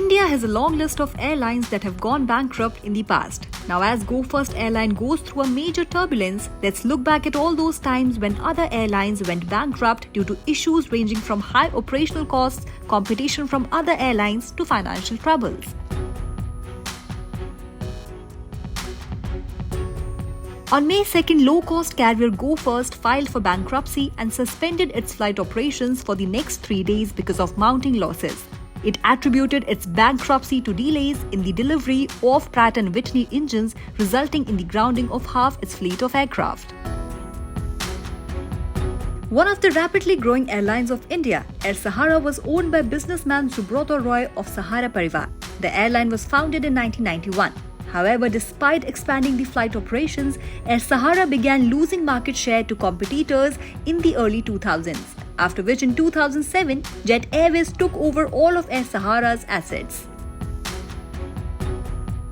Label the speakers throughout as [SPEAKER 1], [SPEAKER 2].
[SPEAKER 1] India has a long list of airlines that have gone bankrupt in the past. Now, as First Airlines goes through a major turbulence, let's look back at all those times when other airlines went bankrupt due to issues ranging from high operational costs, competition from other airlines, to financial troubles. On May 2nd, low-cost carrier Go First filed for bankruptcy and suspended its flight operations for the next 3 days because of mounting losses. It attributed its bankruptcy to delays in the delivery of Pratt & Whitney engines, resulting in the grounding of half its fleet of aircraft. One of the rapidly growing airlines of India, Air Sahara, was owned by businessman Subrata Roy of Sahara Parivar. The airline was founded in 1991. However, despite expanding the flight operations, Air Sahara began losing market share to competitors in the early 2000s, after which in 2007, Jet Airways took over all of Air Sahara's assets.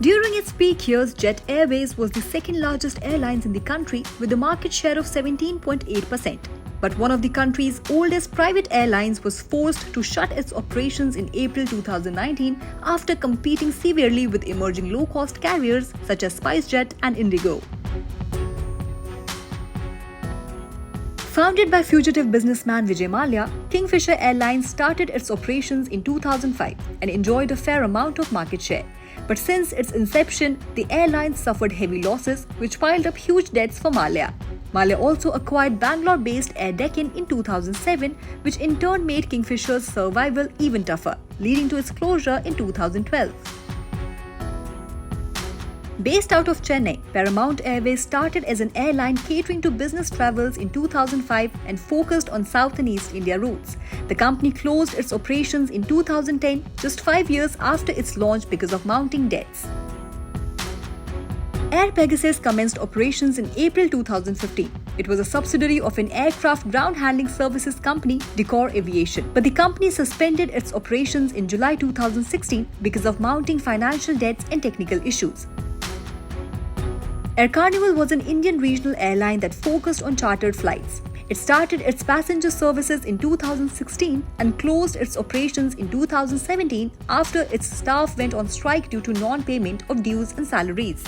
[SPEAKER 1] During its peak years, Jet Airways was the second largest airline in the country with a market share of 17.8%. But one of the country's oldest private airlines was forced to shut its operations in April 2019 after competing severely with emerging low-cost carriers such as SpiceJet and Indigo. Founded by fugitive businessman Vijay Mallya, Kingfisher Airlines started its operations in 2005 and enjoyed a fair amount of market share. But since its inception, the airline suffered heavy losses, which piled up huge debts for Mallya. Mallya also acquired Bangalore-based Air Deccan in 2007, which in turn made Kingfisher's survival even tougher, leading to its closure in 2012. Based out of Chennai, Paramount Airways started as an airline catering to business travels in 2005 and focused on South and East India routes. The company closed its operations in 2010, just 5 years after its launch because of mounting debts. Air Pegasus commenced operations in April 2015. It was a subsidiary of an aircraft ground handling services company, Decor Aviation. But the company suspended its operations in July 2016 because of mounting financial debts and technical issues. Air Carnival was an Indian regional airline that focused on chartered flights. It started its passenger services in 2016 and closed its operations in 2017 after its staff went on strike due to non-payment of dues and salaries.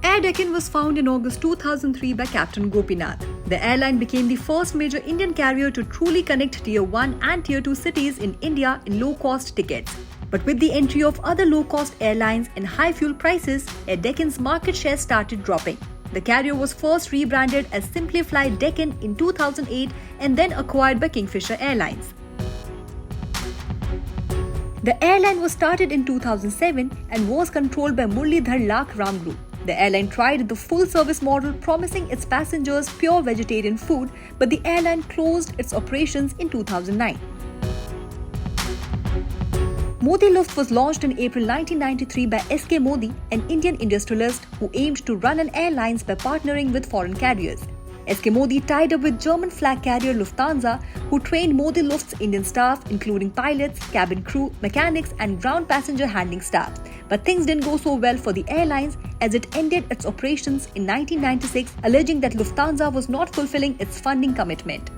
[SPEAKER 1] Air Deccan was founded in August 2003 by Captain Gopinath. The airline became the first major Indian carrier to truly connect Tier 1 and Tier 2 cities in India in low-cost tickets. But with the entry of other low-cost airlines and high fuel prices, Air Deccan's market share started dropping. The carrier was first rebranded as Simply Fly Deccan in 2008 and then acquired by Kingfisher Airlines. The airline was started in 2007 and was controlled by Muralidhar Lakh Ram Group. The airline tried the full-service model, promising its passengers pure vegetarian food, but the airline closed its operations in 2009. Modi Luft was launched in April 1993 by S.K. Modi, an Indian industrialist who aimed to run an airlines by partnering with foreign carriers. S.K. Modi tied up with German flag carrier Lufthansa, who trained Modi Luft's Indian staff, including pilots, cabin crew, mechanics, and ground passenger handling staff. But things didn't go so well for the airlines as it ended its operations in 1996, alleging that Lufthansa was not fulfilling its funding commitment.